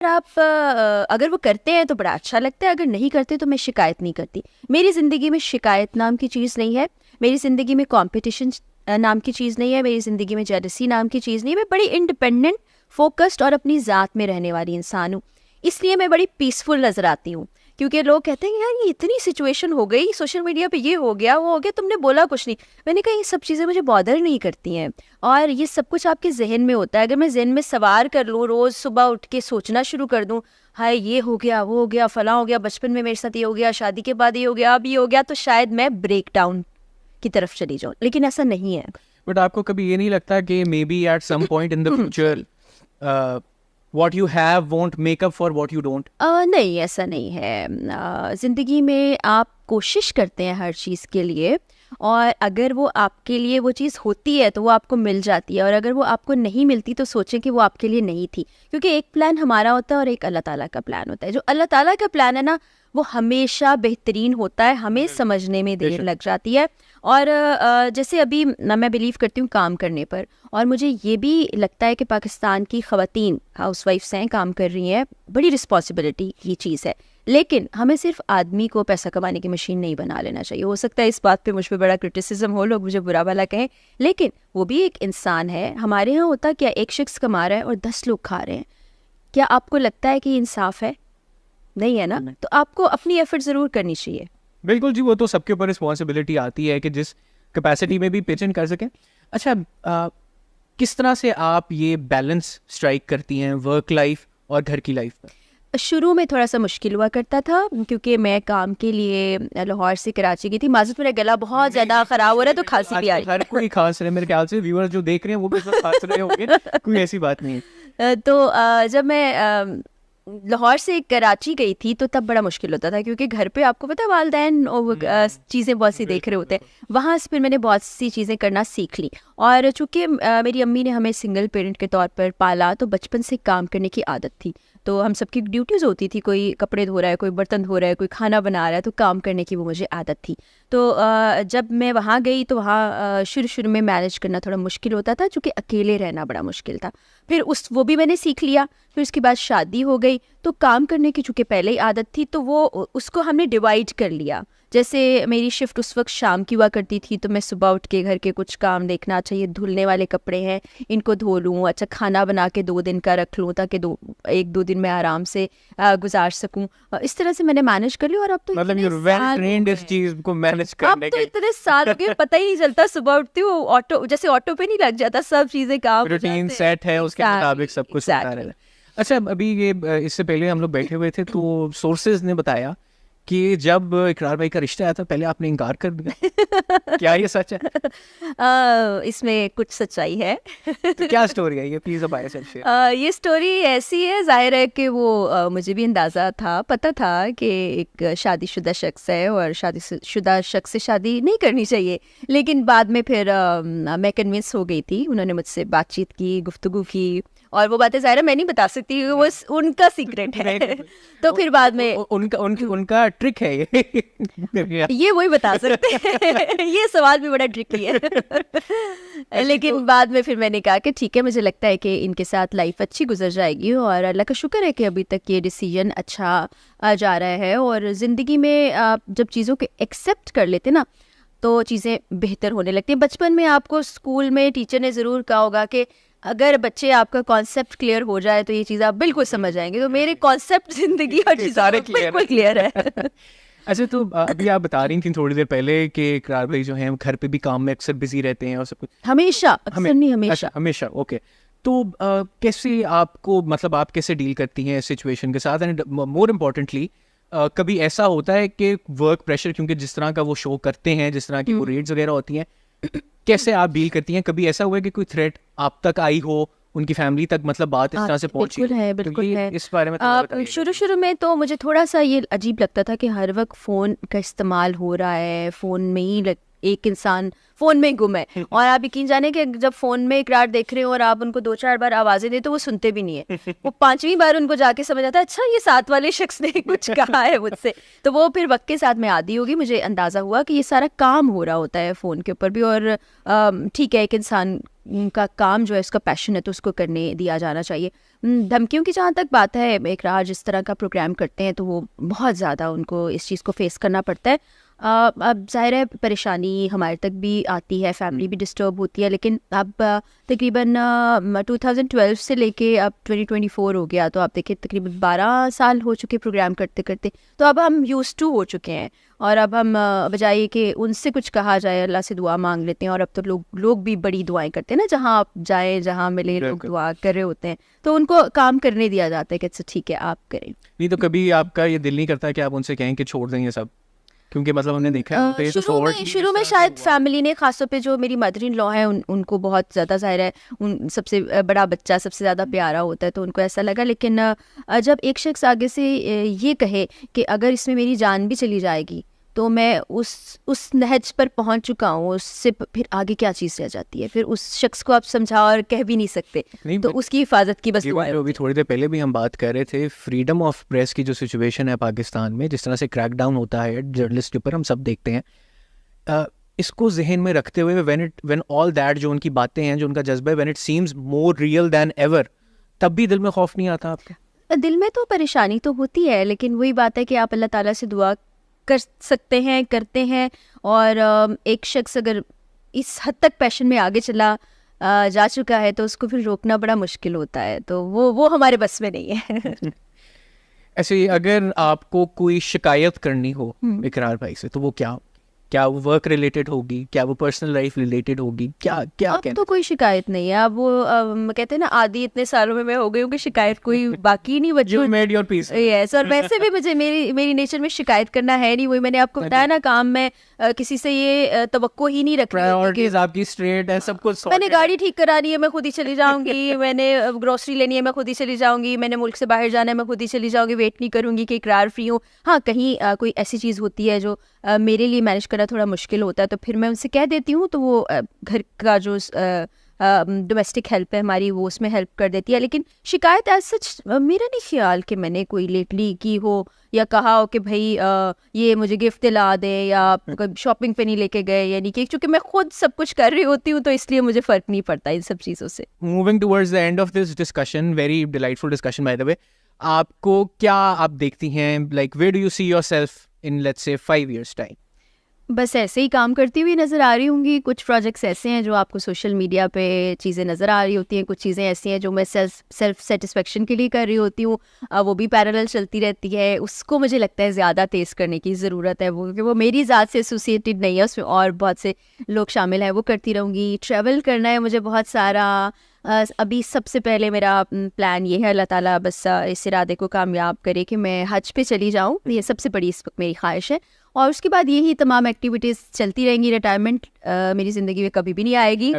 आप अगर वो करते हैं तो बड़ा अच्छा लगता है, अगर नहीं करते तो मैं शिकायत नहीं करती। मेरी ज़िंदगी में शिकायत नाम की चीज़ नहीं है, मेरी ज़िंदगी में कंपटीशन नाम की चीज़ नहीं है, मेरी ज़िंदगी में जेलसी नाम की चीज़ नहीं है। मैं बड़ी इंडिपेंडेंट, फोकस्ड और अपनी ज़ात में रहने वाली इंसान हूँ, इसलिए मैं बड़ी पीसफुल नज़र आती हूँ। क्योंकि लोग कहते हैं यार ये इतनी सिचुएशन हो गई, सोशल मीडिया पे ये हो गया वो हो गया, तुमने बोला कुछ नहीं। मैंने कहा ये सब चीज़ें मुझे बॉदर नहीं करती हैं, और ये सब कुछ आपके जहन में होता है। अगर मैं जहन में सवार कर लूँ, रोज़ सुबह उठ के सोचना शुरू कर दूँ, हाय ये हो गया वो हो गया फलां हो गया, बचपन में मेरे साथ ये हो गया, शादी के बाद ये हो गया, अब ये हो गया, तो शायद मैं ब्रेक डाउन की तरफ चली जाऊँ, लेकिन ऐसा नहीं है। बट आपको कभी ये नहीं लगता कि maybe at some point in the future what you have won't make up for what you don't? नहीं, ऐसा नहीं है। ज़िंदगी में आप कोशिश करते हैं हर चीज़ के लिए, और अगर वो आपके लिए वो चीज़ होती है तो वो आपको मिल जाती है, और अगर वो आपको नहीं मिलती तो सोचें कि वो आपके लिए नहीं थी। क्योंकि एक प्लान हमारा होता है और एक अल्लाह ताला का प्लान होता है। जो अल्लाह ताला का प्लान है ना, वो हमेशा बेहतरीन होता है, हमें समझने में देर लग जाती है। और जैसे अभी मैं बिलीव करती हूँ काम करने पर, और मुझे ये भी लगता है कि पाकिस्तान की ख़वातीन हाउसवाइफ्स हैं, काम कर रही हैं, बड़ी रिस्पॉन्सिबिलिटी की चीज़ है। लेकिन हमें सिर्फ आदमी को पैसा कमाने की मशीन नहीं बना लेना चाहिए। हो सकता है इस बात पे मुझ पे बड़ा क्रिटिसिज्म हो, लोग मुझे बुरा भला कहें, लेकिन वो भी एक इंसान है। हमारे यहाँ होता क्या, एक शख्स कमा रहा है और 10 लोग खा रहे हैं, क्या आपको लगता है कि इंसाफ है? नहीं है ना। तो आपको अपनी एफर्ट ज़रूर करनी चाहिए। बिल्कुल जी, वो तो सबके ऊपर रिस्पॉन्सिबिलिटी आती है कि जिस कैपेसिटी में भी पिच कर सकें। अच्छा, किस तरह से आप ये बैलेंस स्ट्राइक करती हैं वर्क लाइफ और घर की लाइफ में? शुरू में थोड़ा सा मुश्किल हुआ करता था, क्योंकि मैं काम के लिए लाहौर से कराची गई थी। माज़रत, मेरा गला बहुत ज़्यादा ख़राब हो रहा है तो खांसी भी आ रही है। हर कोई खांस रहे, मेरे ख्याल से व्यूअर्स जो देख रहे हैं वो भी सब खांस रहे होंगे, कोई ऐसी बात नहीं है। तो जब मैं लाहौर से कराची गई थी तो तब बड़ा मुश्किल होता था, क्योंकि घर पे आपको पता है वालिदैन चीज़ें बहुत सी देख रहे होते हैं। वहाँ से फिर मैंने बहुत सी चीज़ें करना सीख ली, और चूँकि मेरी अम्मी ने हमें सिंगल पेरेंट के तौर पर पाला, तो बचपन से काम करने की आदत थी। तो हम सबकी ड्यूटीज़ होती थी, कोई कपड़े धो रहा है, कोई बर्तन धो रहा है, कोई खाना बना रहा है, तो काम करने की वो मुझे आदत थी। तो जब मैं वहाँ गई तो वहाँ शुरू में मैनेज करना थोड़ा मुश्किल होता था, चूँकि अकेले रहना बड़ा मुश्किल था। फिर वो भी मैंने सीख लिया। फिर उसके बाद शादी हो गई, तो काम करने की चूँकि पहले ही आदत थी, तो वो उसको हमने डिवाइड कर लिया। जैसे मेरी शिफ्ट उस वक्त शाम की हुआ करती थी, तो मैं सुबह उठ के घर के कुछ काम देखना, अच्छा ये धुलने वाले कपड़े हैं इनको धो लूँ, अच्छा खाना बना के 2 दिन का रख लूँ ताकि 1-2 दिन मैं आराम से गुजार सकूँ। इस तरह से मैंने मैनेज कर लिया। और अब तो मतलब यू वेल ट्रेन्ड इस चीज को मैनेज करने अब तो इतने साल हो गए, पता ही नहीं चलता। सुबह उठती हूँ, ऑटो जैसे ऑटो पे नहीं लग जाता, सब चीज़ें काम रूटीन सेट है, उसके मुताबिक सब कुछ होता रहता है। अच्छा, अभी ये इससे पहले हम लोग बैठे हुए थे तो सोर्सेज ने बताया कि जब इकरार भाई का रिश्ता आया था पहले आपने इनकार कर दिया। क्या ये सच है? इसमें कुछ सच्चाई है। तो क्या स्टोरी है ये, प्लीज अब आए शेयर। ये स्टोरी ऐसी है, जाहिर है कि वो मुझे भी अंदाज़ा था, पता था कि एक शादीशुदा शख्स है और शादीशुदा शख्स से शादी नहीं करनी चाहिए। लेकिन बाद में फिर मैं कन्विंस हो गई थी। उन्होंने मुझसे बातचीत की, गुफ्तगू की, और वो बातें ज़ाहिर है मैं नहीं बता सकती, वो उनका सीक्रेट है। तो फिर बाद में उनका ट्रिक है ये वही बता सकते हैं। ये सवाल भी बड़ा ट्रिकी है। लेकिन बाद में फिर मैंने कहा कि ठीक है, मुझे लगता है कि इनके साथ लाइफ अच्छी गुजर जाएगी, और अल्लाह का शुक्र है कि अभी तक ये डिसीजन अच्छा जा रहा है। और ज़िंदगी में आप जब चीज़ों को एक्सेप्ट कर लेते ना, तो चीज़ें बेहतर होने लगती हैं। बचपन में आपको स्कूल में टीचर ने ज़रूर कहा होगा कि अगर बच्चे आपका कॉन्सेप्ट क्लियर हो जाए तो ये चीज़ आप बिल्कुल समझ जाएंगे। तो मेरे कॉन्सेप्ट जिंदगी और चीज़ सारे बिल्कुल क्लियर है। अच्छा, तो अभी आप बता रही थी थोड़ी देर पहले कि इकरार भाई जो हैं घर पे भी काम में अक्सर बिजी रहते हैं और सब कुछ। हमेशा, अक्सर नहीं, हमेशा। हमेशा, ओके। तो कैसे आपको, मतलब आप कैसे डील करती हैं सिचुएशन के साथ? एंड मोर इम्पोर्टेंटली, कभी ऐसा होता है कि वर्क प्रेशर, क्योंकि जिस तरह का वो शो करते हैं, जिस तरह की वो रेट्स वगैरह होती हैं, कैसे आप डील करती हैं? कभी ऐसा हुआ है कि कोई थ्रेट आप तक आई हो, उनकी फैमिली तक, मतलब बात इस तरह से पहुंची? बिल्कुल है। इस बारे में शुरू में तो मुझे थोड़ा सा ये अजीब लगता था कि हर वक्त फ़ोन का इस्तेमाल हो रहा है, फ़ोन में ही एक इंसान फ़ोन में गुम है। और आप यकीन जाने कि जब फ़ोन में इकरार देख रहे हो और आप उनको 2-4 बार आवाज़ें दे तो वो सुनते भी नहीं है। वो 5वीं बार उनको जाके समझ आता है, अच्छा ये साथ वाले शख्स ने कुछ कहा है मुझसे। तो वो फिर वक्त के साथ में आदी होगी। मुझे अंदाज़ा हुआ कि ये सारा काम हो रहा होता है फ़ोन के ऊपर भी। और ठीक है, एक इंसान का काम जो है, उसका पैशन है, तो उसको करने दिया जाना चाहिए। धमकियों की जहाँ तक बात है, इकरार जिस तरह का प्रोग्राम करते हैं तो वो बहुत ज़्यादा उनको इस चीज़ को फेस करना पड़ता है। अब ज़ाहिर है परेशानी हमारे तक भी आती है, फैमिली भी डिस्टर्ब होती है, लेकिन अब तकरीबन 2012 से लेके अब 2024 हो गया, तो आप देखिए तकरीबन 12 साल हो चुके प्रोग्राम करते करते। तो अब हम यूज्ड टू हो चुके हैं, और अब हम बजाय कि उनसे कुछ कहा जाए अल्लाह से दुआ मांग लेते हैं। और अब तो लोग भी बड़ी दुआएं करते हैं ना, जहाँ आप जाएँ जहाँ मिले लोग दुआ कर रहे होते हैं, तो उनको काम करने दिया जाता है कि अच्छा ठीक है आप करें। नहीं तो कभी आपका ये दिल नहीं करता कि आप उनसे कहें कि छोड़ दें ये सब, क्योंकि मतलब हमने देखा है शुरू में शायद फैमिली ने, खासतौर पे जो मेरी मदर इन लॉ है उनको बहुत ज़्यादा, ज़ाहिर है उन सबसे बड़ा बच्चा सबसे ज़्यादा प्यारा होता है, तो उनको ऐसा लगा। लेकिन जब एक शख्स आगे से ये कहे कि अगर इसमें मेरी जान भी चली जाएगी तो मैं उस नहज पर पहुंच चुका हूँ, उससे फिर आगे क्या चीज़ रह जाती है। फिर उस शख्स को आप समझा और कह भी नहीं सकते, तो उसकी हिफाजत की बस दुआ है। अभी थोड़ी देर पहले भी हम बात कर रहे थे फ्रीडम ऑफ प्रेस की जो सिचुएशन है पाकिस्तान में, जिस तरह से क्रैकडाउन होता है जर्नलिस्ट के ऊपर, हम सब देखते हैं। इसको जहन में रखते हुए व्हेन ऑल दैट, जो उनकी बातें हैं, जो उनका जज्बा है, when it seems more real than ever, तब भी दिल में खौफ नहीं आता आपके? दिल में तो परेशानी तो होती है, लेकिन वही बात है कि आप अल्लाह ताला से दुआ कर सकते हैं, करते हैं। और एक शख्स अगर इस हद तक पैशन में आगे चला जा चुका है तो उसको फिर रोकना बड़ा मुश्किल होता है, तो वो हमारे बस में नहीं है। ऐसे अगर आपको कोई शिकायत करनी हो इकरार भाई से, तो वो क्या वो वर्क रिलेटेड होगी, क्या वो पर्सनल लाइफ रिलेटेड होगी, क्या अब तो कोई शिकायत नहीं है। अब वो कहते हैं ना, आदि इतने सालों में मैं हो गई हूँ कि शिकायत कोई बाकी नहीं बची। You made your peace. Yes, और वैसे भी मुझे मेरी नेचर में शिकायत करना है नहीं। वही मैंने आपको बताया ना, काम में किसी से ये तवक्को ही नहीं रखी। प्रायोरिटीज आपकी स्ट्रेट है, सब कुछ। मैंने गाड़ी ठीक करानी है, मैं खुद ही चली जाऊंगी। मैंने ग्रोसरी लेनी है, मैं खुद ही चली जाऊंगी। मैंने मुल्क से बाहर जाना है, मैं खुद ही चली जाऊंगी। वेट नहीं करूंगी कि इकरार फ्री हूँ। हाँ, कहीं कोई ऐसी चीज़ होती है जो मेरे लिए मैनेज करना थोड़ा मुश्किल होता है, तो फिर मैं उनसे कह देती हूँ, तो वो घर का जो डोमेस्टिक हेल्प है हमारी, वो उसमें हेल्प कर देती है। लेकिन शिकायत एज सच मेरा नहीं ख्याल कि मैंने कोई लेटली की हो या कहा हो कि भाई ये मुझे गिफ्ट दिला दे या शॉपिंग पे नहीं लेके गए, यानी कि चूंकि मैं खुद सब कुछ कर रही होती हूँ तो इसलिए मुझे फ़र्क नहीं पड़ता इन सब चीज़ों से। Moving towards the end of this discussion, very delightful discussion by the way, आपको क्या आप देखती हैं, like where do you see yourself in let's say 5 years time? बस ऐसे ही काम करती हुई नज़र आ रही होंगी। कुछ प्रोजेक्ट्स ऐसे हैं जो आपको सोशल मीडिया पे चीज़ें नज़र आ रही होती हैं, कुछ चीज़ें ऐसी हैं जो मैं सेल्फ सेटिस्फेक्शन के लिए कर रही होती हूँ, वो भी पैरेलल चलती रहती है। उसको मुझे लगता है ज़्यादा तेज़ करने की ज़रूरत है, वो क्योंकि वो मेरी ज़ात से एसोसिएटेड नहीं है, उसमें और बहुत से लोग शामिल हैं। वो करती रहूँगी। ट्रैवल करना है मुझे बहुत सारा। अभी सबसे पहले मेरा प्लान ये है, अल्लाह ताला बस इस इरादे को कामयाब करे कि मैं हज पे चली जाऊँ। ये सबसे बड़ी इस वक्त मेरी ख्वाहिश है, और उसके बाद यही तमाम एक्टिविटीज़ चलती रहेंगी। रिटायरमेंट मेरी ज़िंदगी में कभी भी नहीं आएगी।